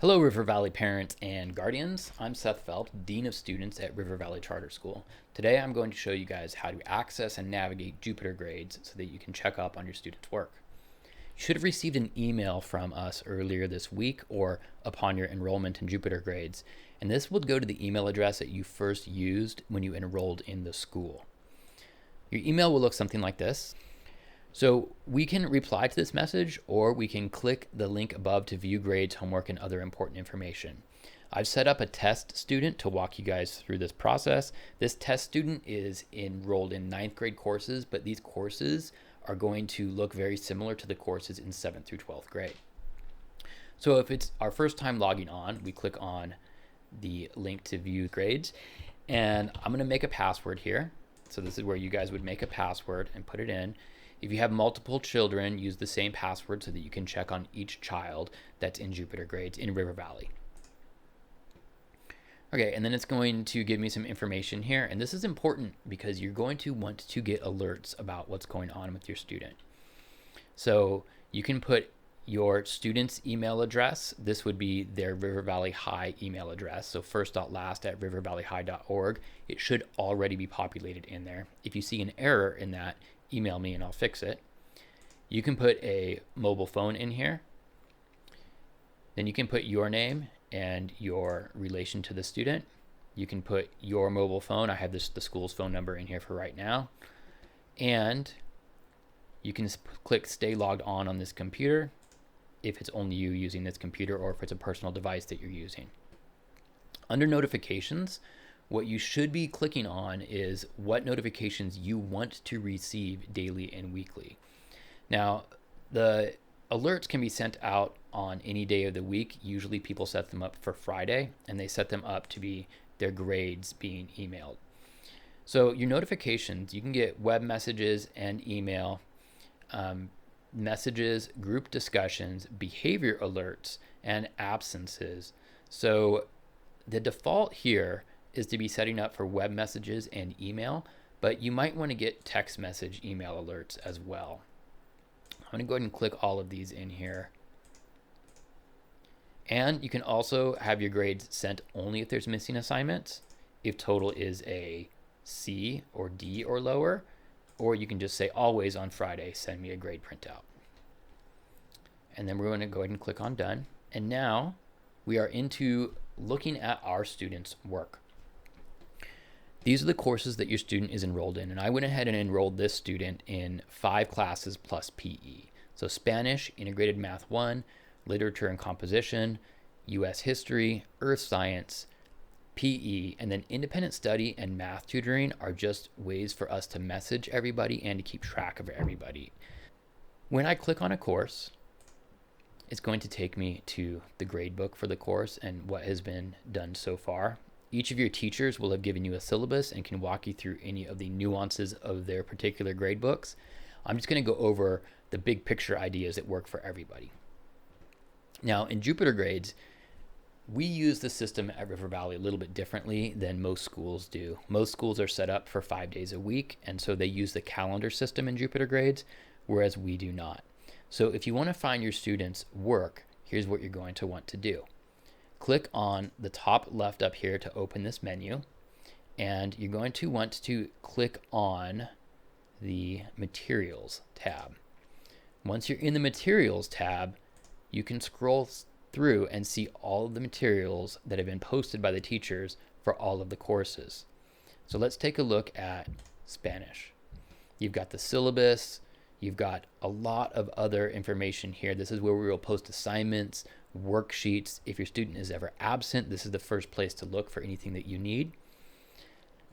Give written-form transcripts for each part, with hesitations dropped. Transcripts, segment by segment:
Hello, River Valley parents and guardians. I'm Seth Felt, Dean of Students at River Valley Charter School. Today I'm going to show you guys how to access and navigate Jupiter Grades so that you can check up on your students' work. You should have received an email from us earlier this week or upon your enrollment in Jupiter Grades, and this will go to the email address that you first used when you enrolled in the school. Your email will look something like this. So we can reply to this message, or we can click the link above to view grades, homework, and other important information. I've set up a test student to walk you guys through this process. This test student is enrolled in 9th grade courses, but these courses are going to look very similar to the courses in 7th through 12th grade. So if it's our first time logging on, we click on the link to view grades, and I'm going to make a password here. So this is where you guys would make a password and put it in. If you have multiple children, use the same password so that you can check on each child that's in Jupiter Grades in River Valley. Okay, and then it's going to give me some information here, and this is important because you're going to want to get alerts about what's going on with your student. So you can put your student's email address. This would be their River Valley High email address. So first.last@rivervalleyhigh.org. It should already be populated in there. If you see an error in that, email me and I'll fix it. You can put a mobile phone in here. Then you can put your name and your relation to the student. You can put your mobile phone. I have the school's phone number in here for right now. And you can click stay logged on this computer if it's only you using this computer, or if it's a personal device that you're using. Under notifications, what you should be clicking on is what notifications you want to receive daily and weekly. Now, the alerts can be sent out on any day of the week. Usually people set them up for Friday, and they set them up to be their grades being emailed. So your notifications, you can get web messages and email, messages, group discussions, behavior alerts, and absences. So the default here is to be setting up for web messages and email, but you might want to get text message email alerts as well. I'm going to go ahead and click all of these in here. And you can also have your grades sent only if there's missing assignments, if total is a C or D or lower, or you can just say always on Friday, send me a grade printout. And then we're going to go ahead and click on done. And now we are into looking at our students' work. These are the courses that your student is enrolled in, and I went ahead and enrolled this student in 5 classes plus PE. So Spanish, Integrated Math 1, Literature and Composition, U.S. History, Earth Science, PE, and then Independent Study and Math Tutoring are just ways for us to message everybody and to keep track of everybody. When I click on a course, it's going to take me to the grade book for the course and what has been done so far. Each of your teachers will have given you a syllabus and can walk you through any of the nuances of their particular grade books. I'm just going to go over the big picture ideas that work for everybody. Now, in Jupiter Grades, we use the system at River Valley a little bit differently than most schools do. Most schools are set up for 5 days a week, and so they use the calendar system in Jupiter Grades, whereas we do not. So if you want to find your students' work, here's what you're going to want to do. Click on the top left up here to open this menu, and you're going to want to click on the Materials tab. Once you're in the Materials tab, you can scroll through and see all of the materials that have been posted by the teachers for all of the courses. So let's take a look at Spanish. You've got the syllabus, you've got a lot of other information here. This is where we will post assignments, worksheets. If your student is ever absent, this is the first place to look for anything that you need.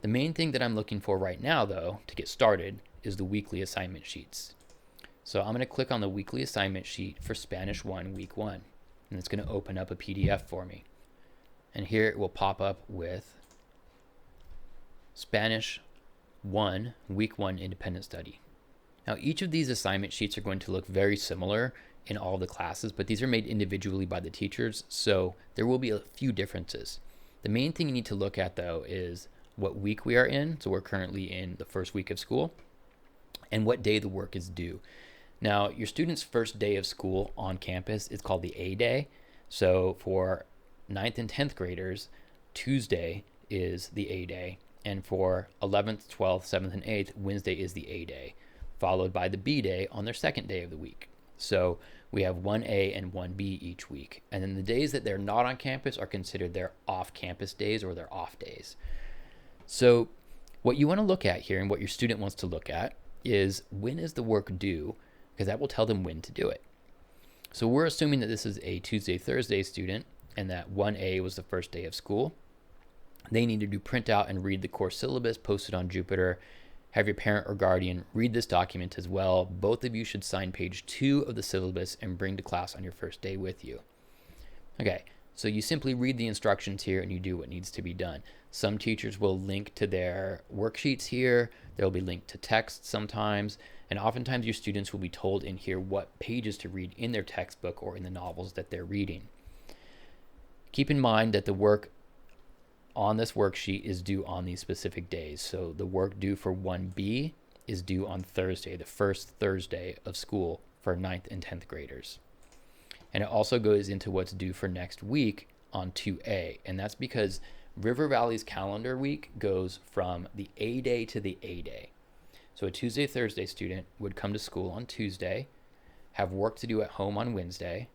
The main thing that I'm looking for right now, though, to get started, is the weekly assignment sheets. So I'm going to click on the weekly assignment sheet for Spanish 1, Week 1, and it's going to open up a PDF for me. And here it will pop up with Spanish 1, Week 1 Independent Study. Now, each of these assignment sheets are going to look very similar in all the classes, but these are made individually by the teachers, so there will be a few differences. The main thing you need to look at, though, is what week we are in. So we're currently in the first week of school, and what day the work is due. Now, your student's first day of school on campus is called the A day. So for 9th and 10th graders, Tuesday is the A day. And for 11th, 12th, 7th, and 8th, Wednesday is the A day, followed by the B day on their second day of the week. So we have 1A and 1B each week. And then the days that they're not on campus are considered their off-campus days or their off days. So what you want to look at here, and what your student wants to look at, is when is the work due, because that will tell them when to do it. So we're assuming that this is a Tuesday, Thursday student, and that 1A was the first day of school. They need to print out and read the course syllabus posted on Jupyter. Have your parent or guardian read this document as well. Both of you should sign page 2 of the syllabus and bring to class on your first day with you. Okay, so you simply read the instructions here and you do what needs to be done. Some teachers will link to their worksheets here. They'll be linked to text sometimes. And oftentimes your students will be told in here what pages to read in their textbook or in the novels that they're reading. Keep in mind that the work on this worksheet is due on these specific days. So the work due for 1B is due on Thursday, the first Thursday of school for 9th and 10th graders. And it also goes into what's due for next week on 2A. And that's because River Valley's calendar week goes from the A day to the A day. So a Tuesday, Thursday student would come to school on Tuesday, have work to do at home on Wednesday,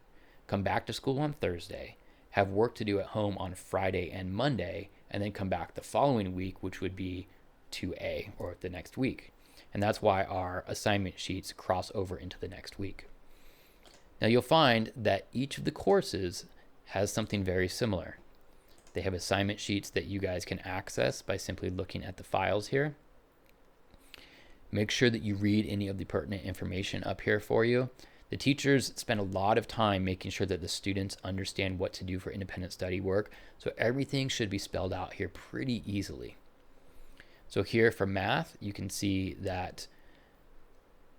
come back to school on Thursday, have work to do at home on Friday and Monday, and then come back the following week, which would be 2A, or the next week. And that's why our assignment sheets cross over into the next week. Now you'll find that each of the courses has something very similar. They have assignment sheets that you guys can access by simply looking at the files here. Make sure that you read any of the pertinent information up here for you. The teachers spend a lot of time making sure that the students understand what to do for independent study work, so everything should be spelled out here pretty easily. So here for math, you can see that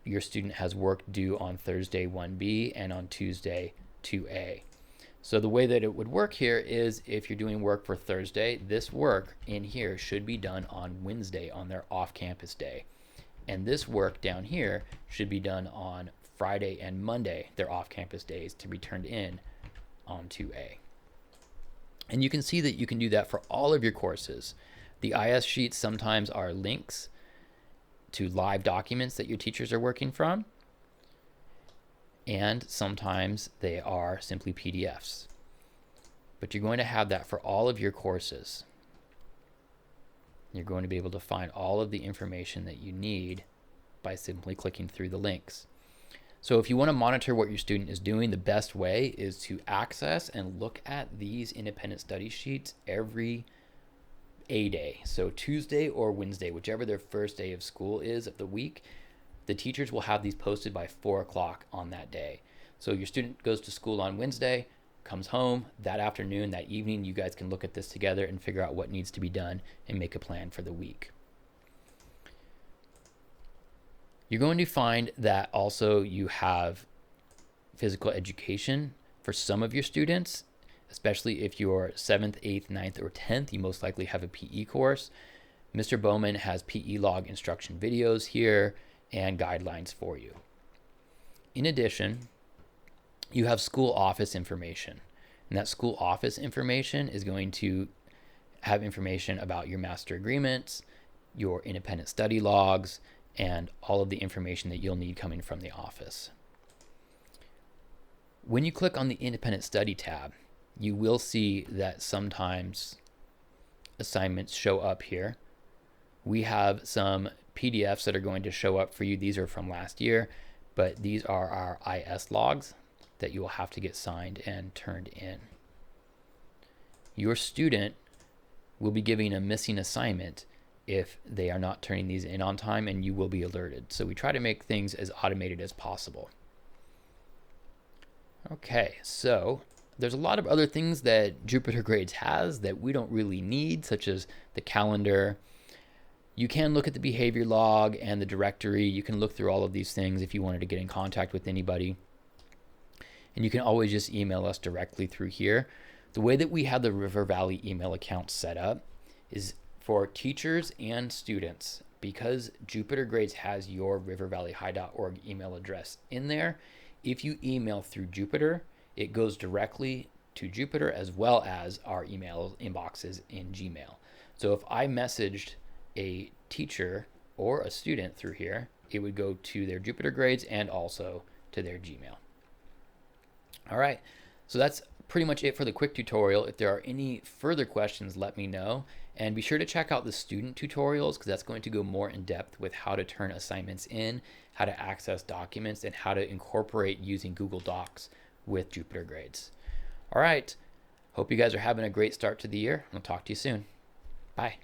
your student has work due on Thursday 1B and on Tuesday 2A. So the way that it would work here is if you're doing work for Thursday, this work in here should be done on Wednesday on their off-campus day. And this work down here should be done on Friday and Monday, their off-campus days, to be turned in on 2A. And you can see that you can do that for all of your courses. The IS sheets sometimes are links to live documents that your teachers are working from, and sometimes they are simply PDFs. But you're going to have that for all of your courses. You're going to be able to find all of the information that you need by simply clicking through the links. So if you want to monitor what your student is doing, the best way is to access and look at these independent study sheets every A day. So Tuesday or Wednesday, whichever their first day of school is of the week, the teachers will have these posted by 4 o'clock on that day. So your student goes to school on Wednesday, comes home that afternoon, that evening, you guys can look at this together and figure out what needs to be done and make a plan for the week. You're going to find that also you have physical education for some of your students, especially if you're 7th, 8th, 9th, or 10th, you most likely have a PE course. Mr. Bowman has PE log instruction videos here and guidelines for you. In addition, you have school office information, and that school office information is going to have information about your master agreements, your independent study logs, and all of the information that you'll need coming from the office. When you click on the independent study tab, you will see that sometimes assignments show up here. We have some PDFs that are going to show up for you. These are from last year, but these are our IS logs that you will have to get signed and turned in. Your student will be giving a missing assignment if they are not turning these in on time, and you will be alerted. So we try to make things as automated as possible. Okay, so there's a lot of other things that Jupyter Grades has that we don't really need, such as the calendar. You can look at the behavior log and the directory. You can look through all of these things if you wanted to get in contact with anybody. And you can always just email us directly through here. The way that we have the River Valley email account set up is for teachers and students. Because Jupyter Grades has your rivervalleyhigh.org email address in there, if you email through Jupyter, it goes directly to Jupyter as well as our email inboxes in Gmail. So if I messaged a teacher or a student through here, it would go to their Jupyter grades and also to their Gmail. All right, so that's pretty much it for the quick tutorial. If there are any further questions, let me know. And be sure to check out the student tutorials, because that's going to go more in depth with how to turn assignments in, how to access documents, and how to incorporate using Google Docs with Jupyter Grades. All right, hope you guys are having a great start to the year. I'll talk to you soon. Bye.